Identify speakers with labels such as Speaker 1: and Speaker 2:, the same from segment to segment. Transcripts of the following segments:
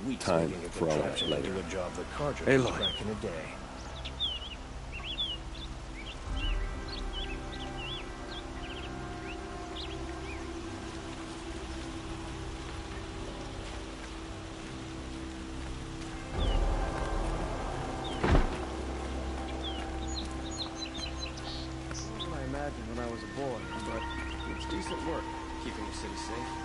Speaker 1: weeks
Speaker 2: Time
Speaker 1: making a
Speaker 2: for all that
Speaker 1: contraption to
Speaker 2: later.
Speaker 1: do a job that Carter
Speaker 2: Aloy.
Speaker 1: did back in the day.
Speaker 3: I imagined when I was a boy, but it's decent work keeping the city safe.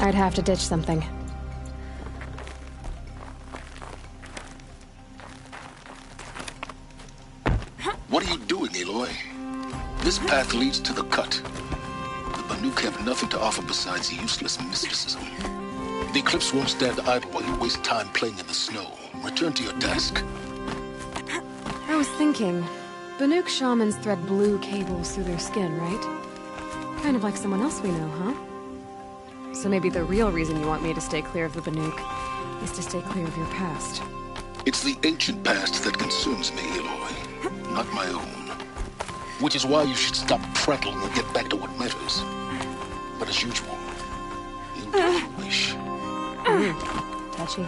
Speaker 4: I'd have to ditch something.
Speaker 5: What are you doing, Aloy? This path leads to the cut. The Banuk have nothing to offer besides useless mysticism. The Eclipse won't stand idle while you waste time playing in the snow. Return to your task.
Speaker 4: I was thinking, Banuk shamans thread blue cables through their skin, right? Kind of like someone else we know, huh? So maybe the real reason you want me to stay clear of the Banuk is to stay clear of your past.
Speaker 5: It's the ancient past that concerns me, Aloy, not my own. Which is why you should stop prattling and get back to what matters. But as usual, you do as you wish.
Speaker 4: Touchy.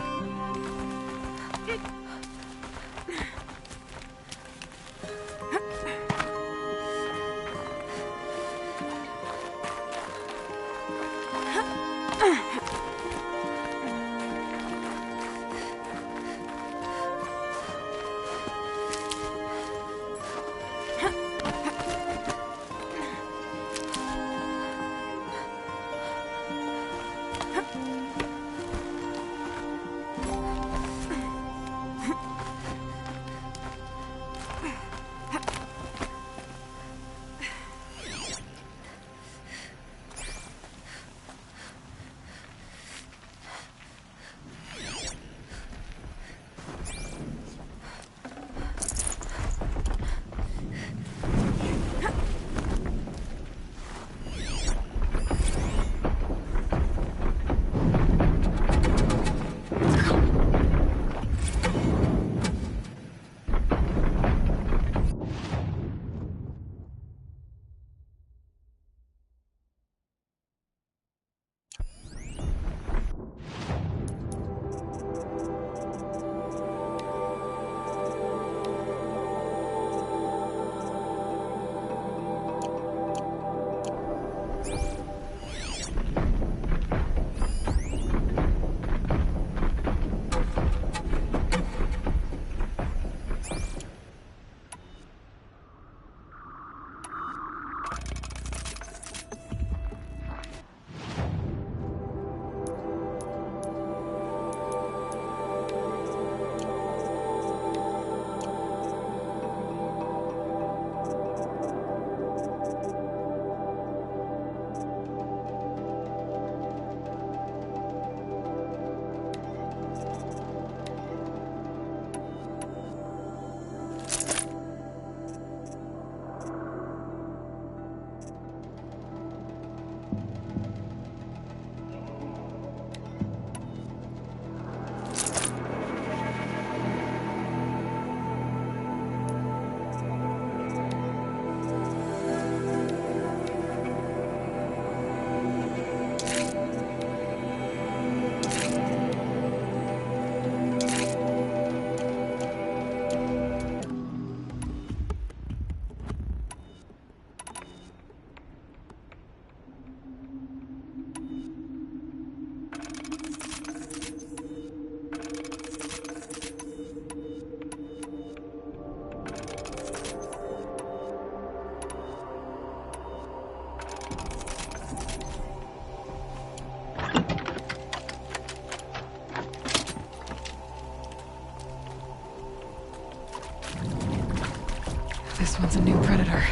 Speaker 4: This one's a new predator.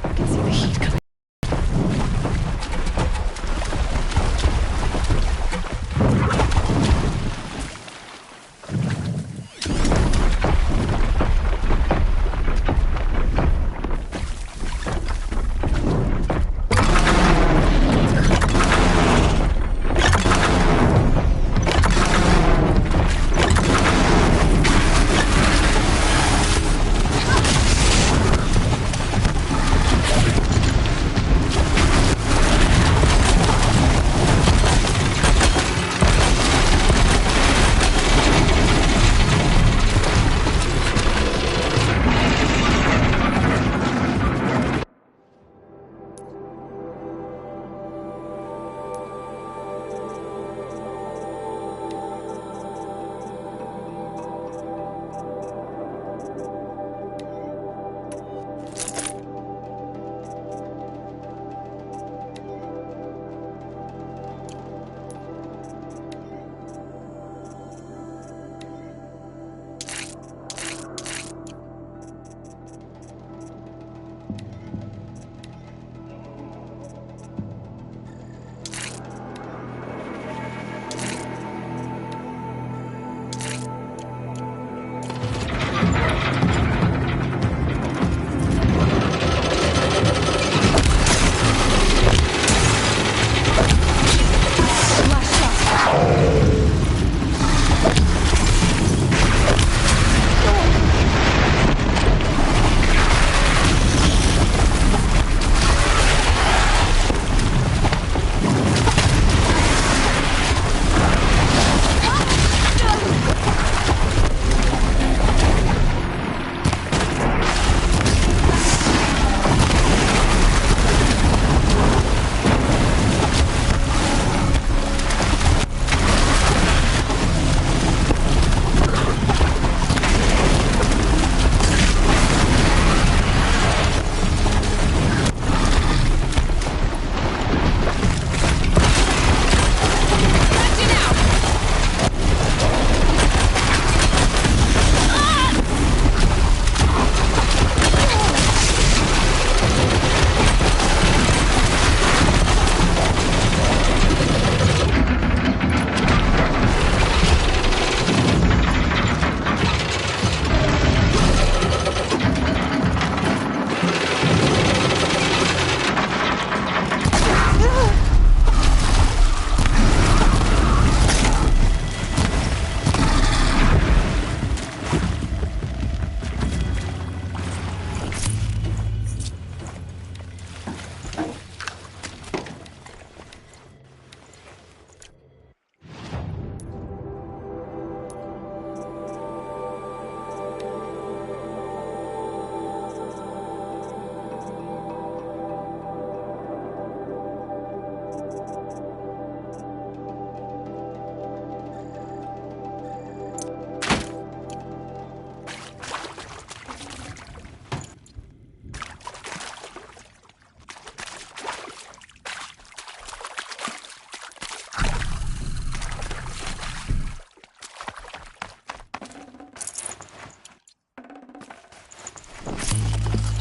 Speaker 4: I can see the heat coming.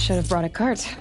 Speaker 4: Should have brought a cart.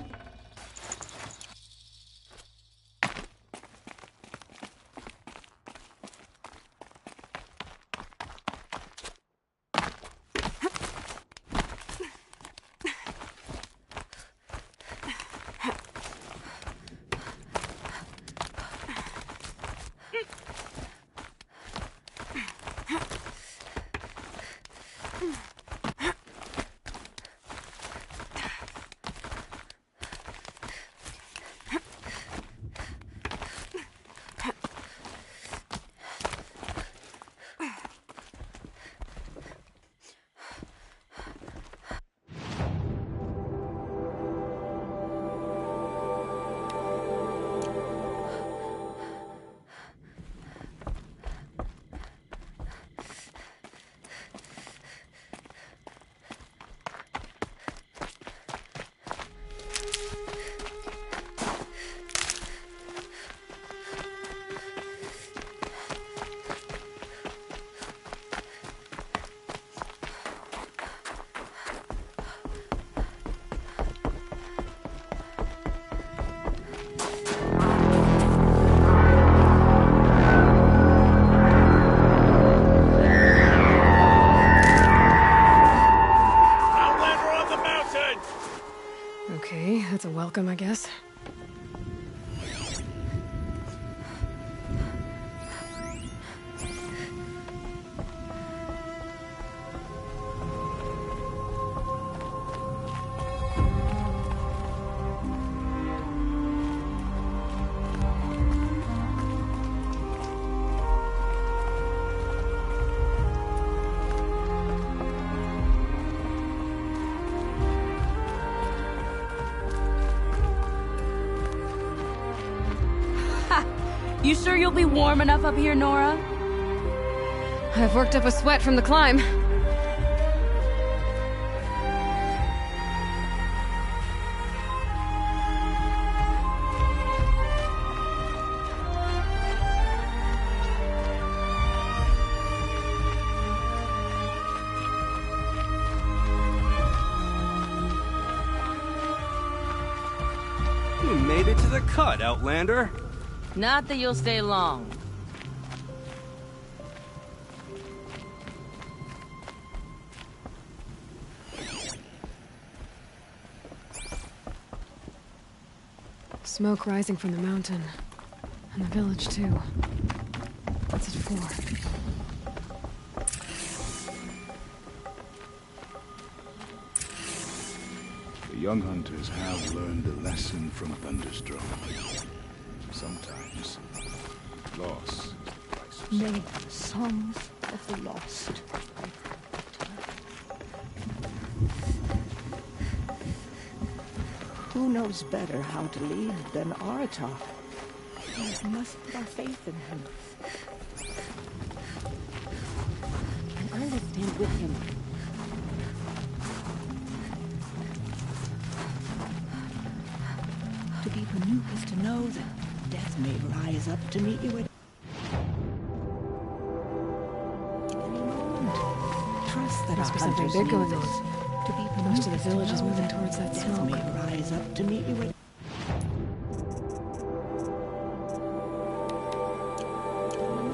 Speaker 4: welcome, I guess.
Speaker 1: You sure you'll be warm enough up here, Nora?
Speaker 4: I've worked up a sweat from the climb.
Speaker 3: You made it to the cut, Outlander.
Speaker 1: Not that you'll stay long.
Speaker 4: Smoke rising from the mountain. And the village, too. What's it for?
Speaker 2: The young hunters have learned a lesson from Thunderstruck. Sometimes, loss is the price of
Speaker 6: May the songs of the lost. Who knows better how to lead than Aratak? We must put our faith in him. And I will stand with him. To be Banuk is to know that death may rise up to meet you at any moment. Trust that
Speaker 4: Must
Speaker 6: our
Speaker 4: be something
Speaker 6: hunters
Speaker 4: big going
Speaker 6: need
Speaker 4: on.
Speaker 6: this. To be Banuk
Speaker 4: Most of the
Speaker 6: is to
Speaker 4: village is
Speaker 6: know
Speaker 4: moving
Speaker 6: that
Speaker 4: towards that
Speaker 6: death
Speaker 4: smoke.
Speaker 6: may rise up to meet you at any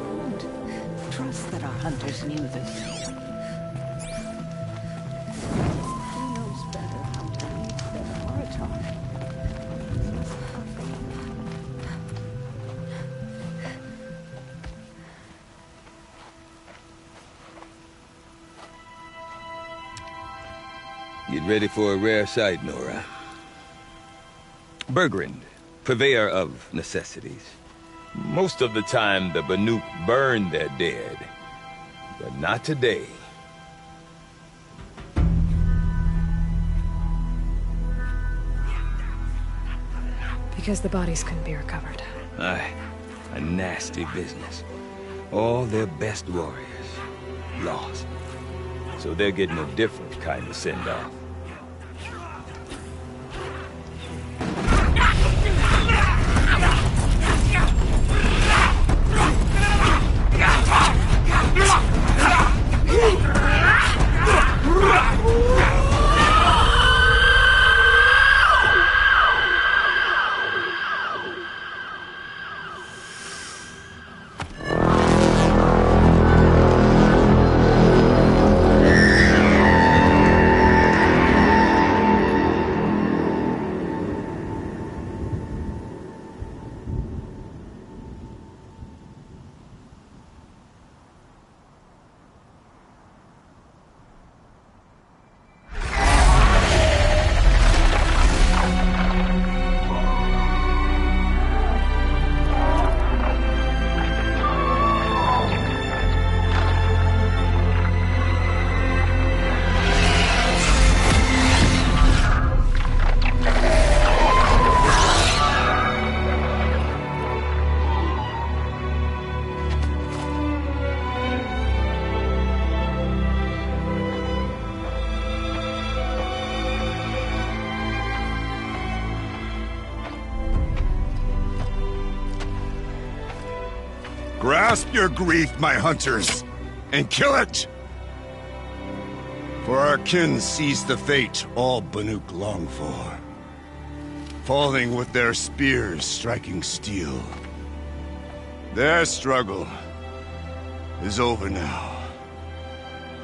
Speaker 6: moment. Trust that our hunters knew this. Who knows better how to lead than Aratak?
Speaker 7: Get ready for a rare sight, Nora. Bergrand, purveyor of necessities. Most of the time, the Banuk burn their dead. But not today.
Speaker 4: Because the bodies couldn't be recovered.
Speaker 7: Aye, a nasty business. All their best warriors lost. So they're getting a different kind of send-off.
Speaker 2: Grasp your grief, my hunters, and kill it! For our kin sees the fate all Banuk long for. Falling with their spears striking steel. Their struggle is over now.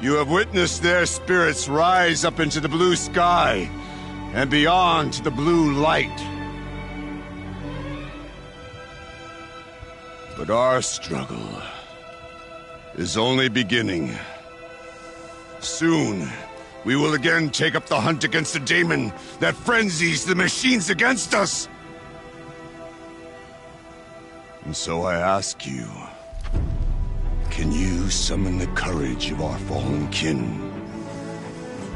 Speaker 2: You have witnessed their spirits rise up into the blue sky and beyond to the blue light. But our struggle is only beginning. Soon, we will again take up the hunt against the daemon that frenzies the machines against us. And so I ask you, can you summon the courage of our fallen kin?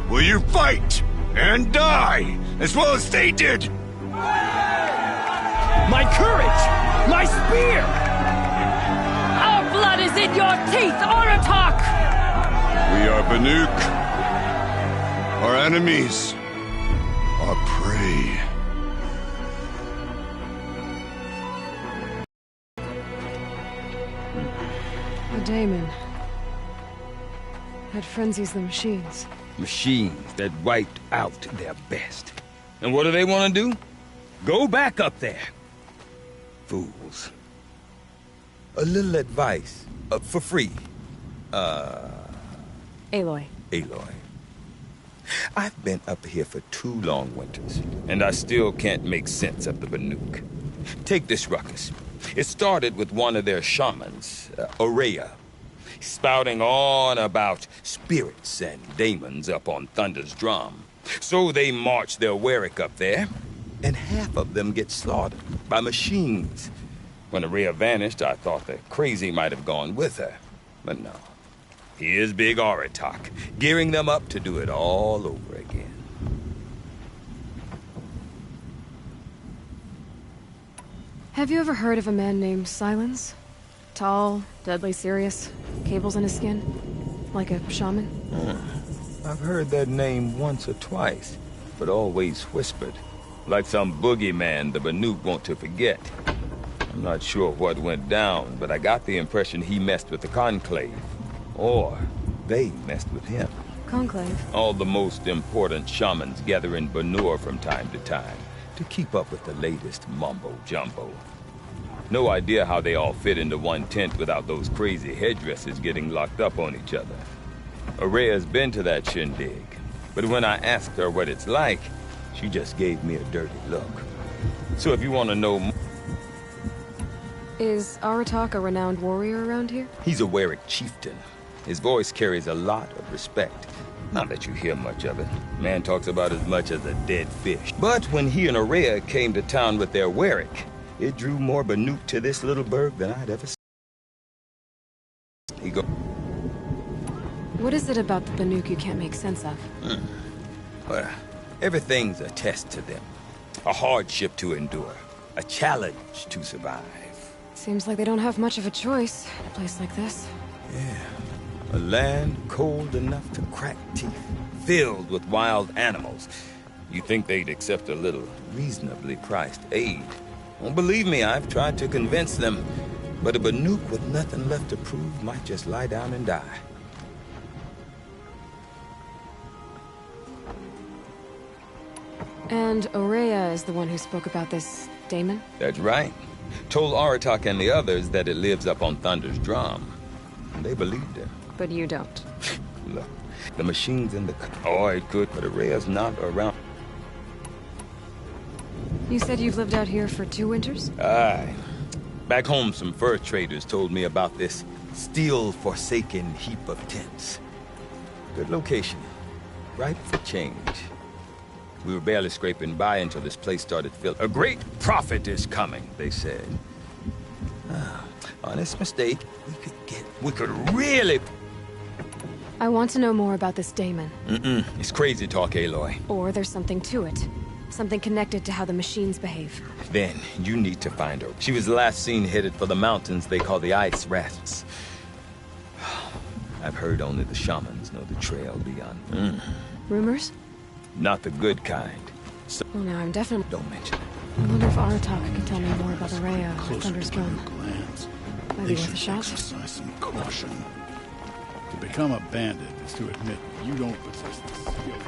Speaker 2: Will you fight and die as well as they did?
Speaker 8: My courage! My spear!
Speaker 1: Our blood is in your teeth, Aratak!
Speaker 2: We are Banuk. Our enemies are prey.
Speaker 4: The daemon. That frenzies the machines.
Speaker 7: Machines that wiped out their best. And what do they want to do? Go back up there. Fools. A little advice, for free.
Speaker 4: Aloy.
Speaker 7: Aloy. I've been up here for 2 long winters, and I still can't make sense of the Banuk. Take this ruckus. It started with one of their shamans, Ourea, spouting on about spirits and daemons up on Thunder's Drum. So they march their Warwick up there, and half of them get slaughtered by machines. When Ourea vanished, I thought the crazy might have gone with her, but no. Here's Big Aratak, gearing them up to do it all over again.
Speaker 4: Have you ever heard of a man named Silence? Tall, deadly serious, cables in his skin, like a shaman?
Speaker 7: I've heard that name once or twice, but always whispered, like some boogeyman the Banuk want to forget. I'm not sure what went down, but I got the impression he messed with the Conclave. Or they messed with him.
Speaker 4: Conclave?
Speaker 7: All the most important shamans gather in Banur from time to time to keep up with the latest mumbo-jumbo. No idea how they all fit into one tent without those crazy headdresses getting locked up on each other. Ourea's been to that shindig, but when I asked her what it's like, she just gave me a dirty look. So if you want to know more...
Speaker 4: Is Aratak a renowned warrior around here?
Speaker 7: He's a Warwick chieftain. His voice carries a lot of respect. Not that you hear much of it. Man talks about as much as a dead fish. But when he and Ourea came to town with their Warwick, it drew more Banuk to this little burg than I'd ever seen. He goes...
Speaker 4: What is it about the Banuk you can't make sense of?
Speaker 7: Well, everything's a test to them. A hardship to endure. A challenge to survive.
Speaker 4: Seems like they don't have much of a choice in a place like this.
Speaker 7: Yeah. A land cold enough to crack teeth, filled with wild animals. You think they'd accept a little reasonably priced aid. Well, believe me, I've tried to convince them, but a Banuk with nothing left to prove might just lie down and die.
Speaker 4: And Ourea is the one who spoke about this daemon?
Speaker 7: That's right. Told Aratak and the others that it lives up on Thunder's Drum. And they believed him.
Speaker 4: But you don't.
Speaker 7: Look, the machine's in the... Oh, it could, but Ourea's not around.
Speaker 4: You said you've lived out here for 2 winters?
Speaker 7: Aye. Back home, some fur traders told me about this steel-forsaken heap of tents. Good location. Ripe for change. We were barely scraping by until this place started filling. A great prophet is coming, they said. Honest mistake, we could really...
Speaker 4: I want to know more about this daemon.
Speaker 7: It's crazy talk, Aloy.
Speaker 4: Or there's something to it. Something connected to how the machines behave.
Speaker 7: Then, you need to find her. She was last seen headed for the mountains they call the Ice Rats. I've heard only the shamans know the trail beyond.
Speaker 4: Rumors?
Speaker 7: Not the good kind. So
Speaker 4: Well, now I'm definitely...
Speaker 7: don't mention it.
Speaker 4: I wonder if Aratak can tell me more about Ourea and Thunder's Drum.
Speaker 9: Lands.
Speaker 4: Might
Speaker 9: They
Speaker 4: be worth a
Speaker 9: should
Speaker 4: shot.
Speaker 9: exercise some caution. To become a bandit is to admit you don't possess the skills.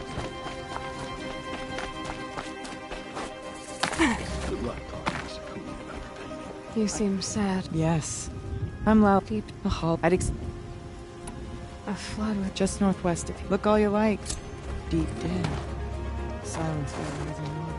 Speaker 9: Good luck talking to Sakuni about the painting.
Speaker 4: You seem sad.
Speaker 10: Yes. I'm loud.
Speaker 4: Deep.
Speaker 10: A hall.
Speaker 4: A flood with...
Speaker 10: Just northwest of you. Look all you like. Deep down. Silence their rising waters.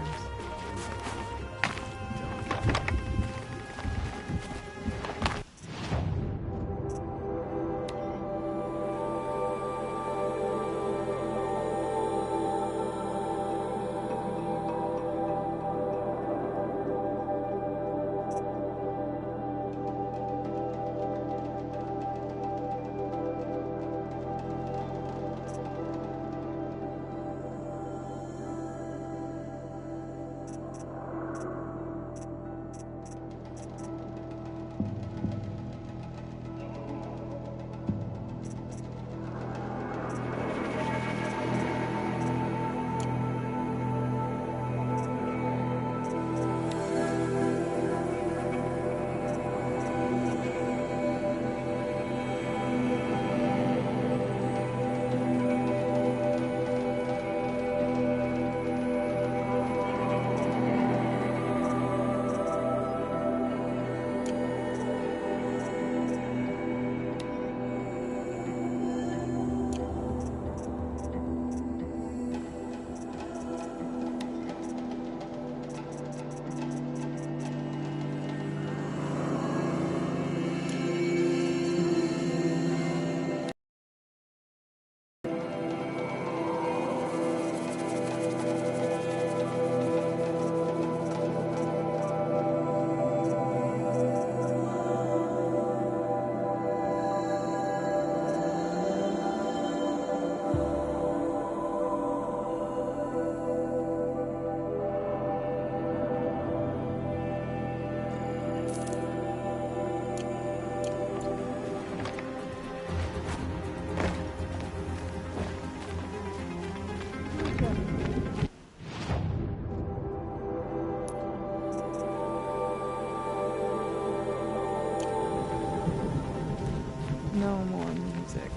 Speaker 10: No more music.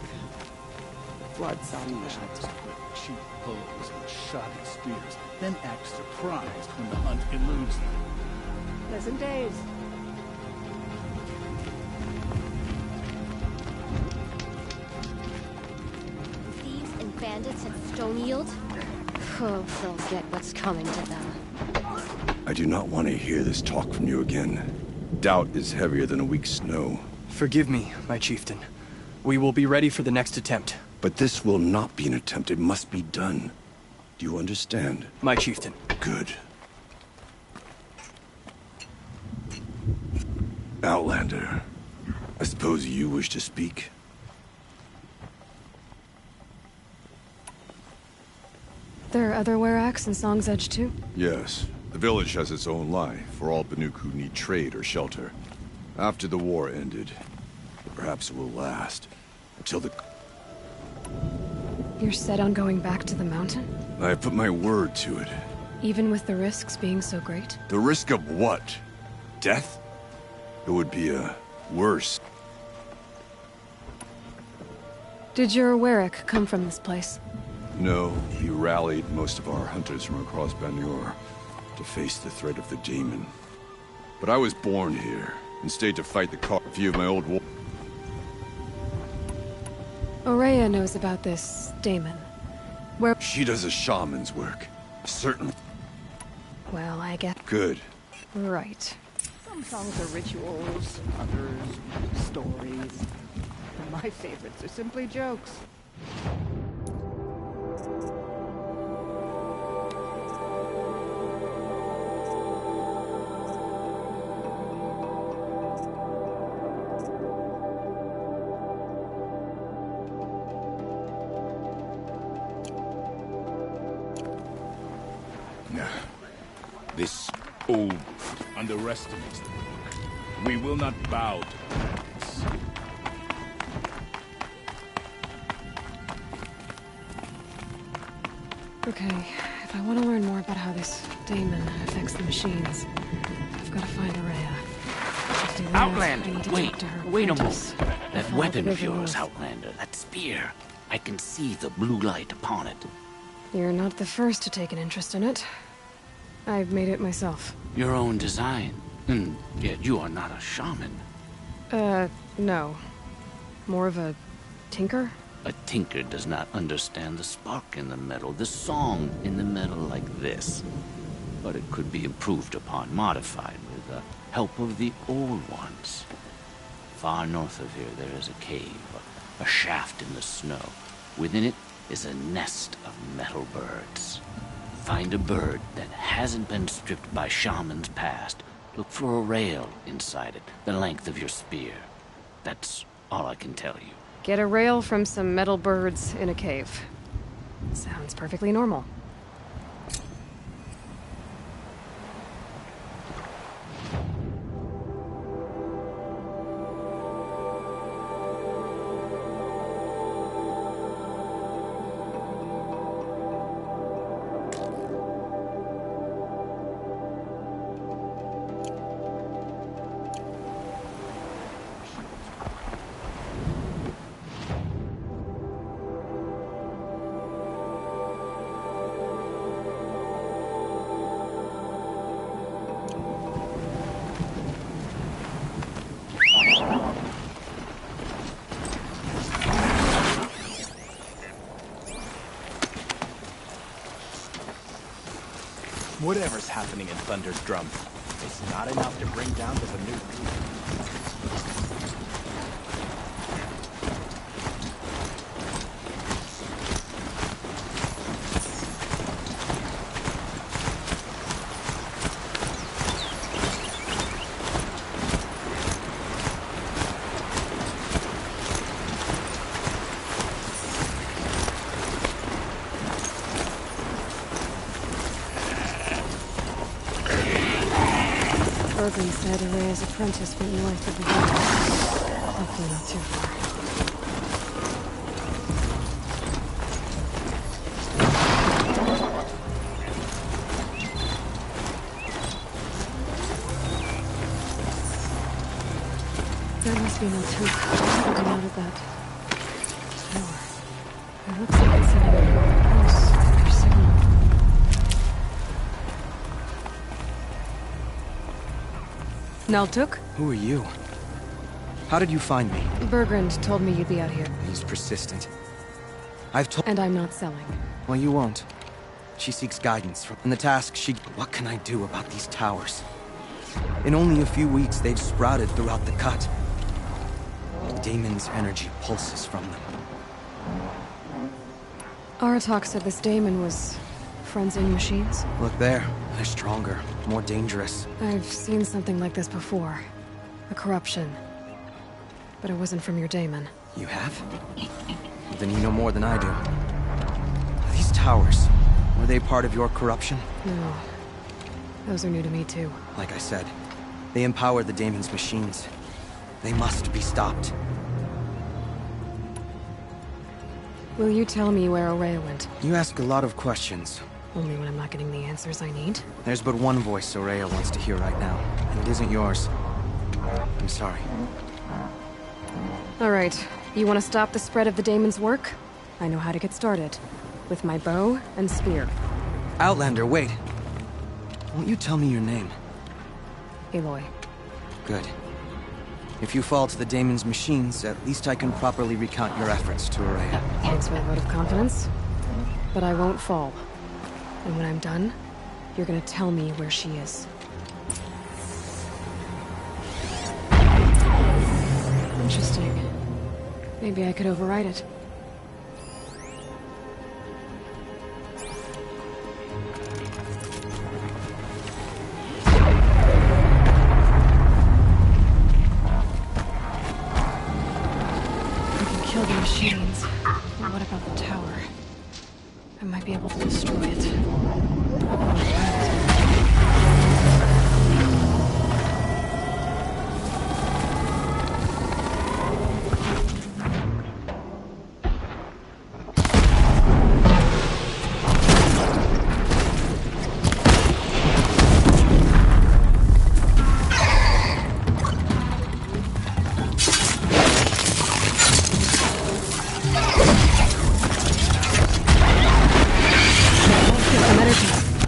Speaker 10: Blood
Speaker 9: Foolish to quit cheap bows and shoddy spears, then act surprised when the hunt eludes them.
Speaker 6: Pleasant days.
Speaker 11: Thieves and bandits at Stoneyield? Oh, they'll get what's coming to them.
Speaker 2: I do not want to hear this talk from you again. Doubt is heavier than a week's snow.
Speaker 3: Forgive me, my chieftain. We will be ready for the next attempt.
Speaker 2: But this will not be an attempt. It must be done. Do you understand?
Speaker 3: My chieftain.
Speaker 2: Good. Outlander, I suppose you wish to speak?
Speaker 4: There are other Weraks in Song's Edge too?
Speaker 2: Yes. The village has its own life for all Banuk who need trade or shelter. After the war ended, perhaps it will last. Until the...
Speaker 4: You're set on going back to the mountain?
Speaker 2: I have put my word to it.
Speaker 4: Even with the risks being so great?
Speaker 2: The risk of what? Death? It would be, worse.
Speaker 4: Did your Werak come from this place?
Speaker 2: No, he rallied most of our hunters from across Banur to face the threat of the demon. But I was born here, and stayed to fight a few of my old war.
Speaker 4: Ourea knows about this daemon. Where...
Speaker 2: She does a shaman's work. Certainly.
Speaker 4: Well, I get...
Speaker 2: Good.
Speaker 4: Right.
Speaker 6: Some songs are rituals, others stories. And my favorites are simply jokes.
Speaker 12: This old underestimates the book. We will not bow to this.
Speaker 4: Okay, if I want to learn more about how this daemon affects the machines, I've got to find Ourea.
Speaker 13: Outlander, wait a moment. That
Speaker 4: Follow
Speaker 13: weapon
Speaker 4: the
Speaker 13: of yours,
Speaker 4: rules.
Speaker 13: Outlander, that spear. I can see the blue light upon it.
Speaker 4: You're not the first to take an interest in it. I've made it myself.
Speaker 13: Your own design. And yet you are not a shaman.
Speaker 4: No. More of a tinker?
Speaker 13: A tinker does not understand the spark in the metal, the song in the metal like this. But it could be improved upon, modified with the help of the old ones. Far north of here there is a cave, a shaft in the snow. Within it is a nest of metal birds. Find a bird that hasn't been stripped by shamans past. Look for a rail inside it, the length of your spear. That's all I can tell you.
Speaker 4: Get a rail from some metal birds in a cave. Sounds perfectly normal.
Speaker 3: Whatever's happening in Thunder's Drum, it's not enough to bring down the Banuk.
Speaker 4: Bergren said Araya's apprentice went north of the village. Hopefully not too far. There must be no truth coming out of that tower. It looks like it's in a house or signal. Naltuk?
Speaker 3: Who are you? How did you find me?
Speaker 4: Bergrand told me you'd be out here.
Speaker 3: He's persistent. I've told—
Speaker 4: And I'm not selling.
Speaker 3: Well, you won't. She seeks guidance from— And the task she— What can I do about these towers? In only a few weeks, they've sprouted throughout the cut. Daemon's energy pulses from them.
Speaker 4: Aratak said this Daemon was frenzying machines.
Speaker 3: Look there. They're stronger, more dangerous.
Speaker 4: I've seen something like this before. A corruption. But it wasn't from your Daemon.
Speaker 3: You have? Then you know more than I do. These towers, were they part of your corruption?
Speaker 4: No. Those are new to me too.
Speaker 3: Like I said, they empower the Daemon's machines. They must be stopped.
Speaker 4: Will you tell me where Ourea went?
Speaker 3: You ask a lot of questions.
Speaker 4: Only when I'm not getting the answers I need.
Speaker 3: There's but one voice Ourea wants to hear right now, and it isn't yours. I'm sorry.
Speaker 4: Alright, you want to stop the spread of the Daemon's work? I know how to get started. With my bow and spear.
Speaker 3: Outlander, wait. Won't you tell me your name?
Speaker 4: Aloy.
Speaker 3: Good. If you fall to the Daemon's machines, at least I can properly recount your efforts to Ourea.
Speaker 4: Thanks for the vote of confidence. But I won't fall. And when I'm done, you're gonna tell me where she is. Interesting. Maybe I could override it. I can kill the machines. But what about the tower? I might be able to destroy it.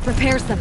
Speaker 4: Repairs them.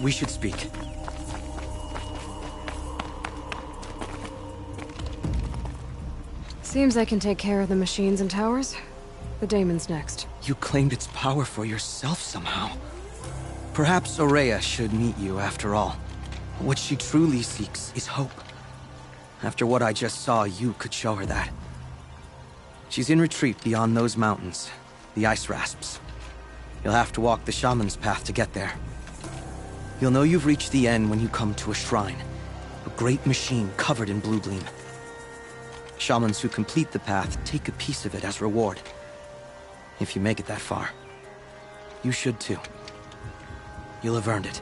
Speaker 3: We should speak.
Speaker 4: Seems I can take care of the machines and towers. The daemon's next.
Speaker 3: You claimed its power for yourself somehow. Perhaps Ourea should meet you after all. What she truly seeks is hope. After what I just saw, you could show her that. She's in retreat beyond those mountains, the Ice Rasps. You'll have to walk the Shaman's path to get there. You'll know you've reached the end when you come to a shrine. A great machine covered in blue gleam. Shamans who complete the path take a piece of it as reward. If you make it that far. You should too. You'll have earned it.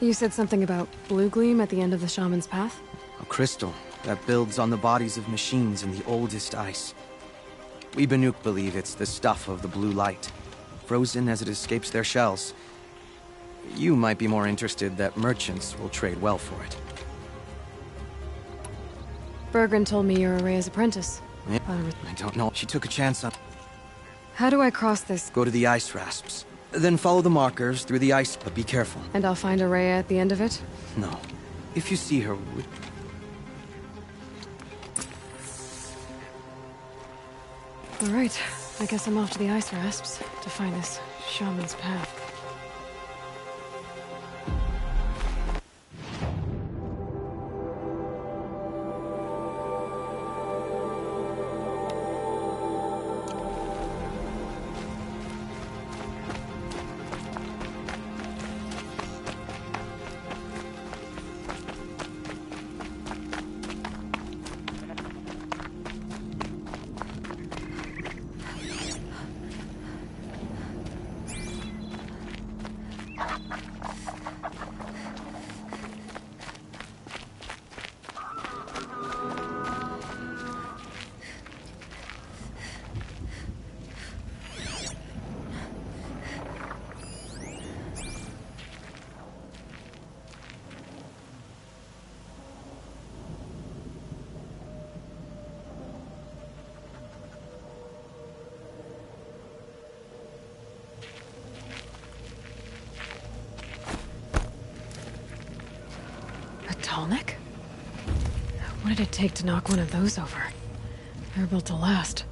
Speaker 4: You said something about blue gleam at the end of the Shaman's path?
Speaker 3: A crystal that builds on the bodies of machines in the oldest ice. We Banuk believe it's the stuff of the blue light, frozen as it escapes their shells. You might be more interested that merchants will trade well for it.
Speaker 4: Bergren told me you're Ourea's apprentice.
Speaker 3: Yeah, I don't know. She took a chance on...
Speaker 4: How do I cross this?
Speaker 3: Go to the Ice Rasps. Then follow the markers through the ice, but be careful.
Speaker 4: And I'll find Ourea at the end of it?
Speaker 3: No. If you see her...
Speaker 4: Alright, I guess I'm off to the Ice Rasps to find this Shaman's path. Tallneck? What did it take to knock one of those over? They're built to last.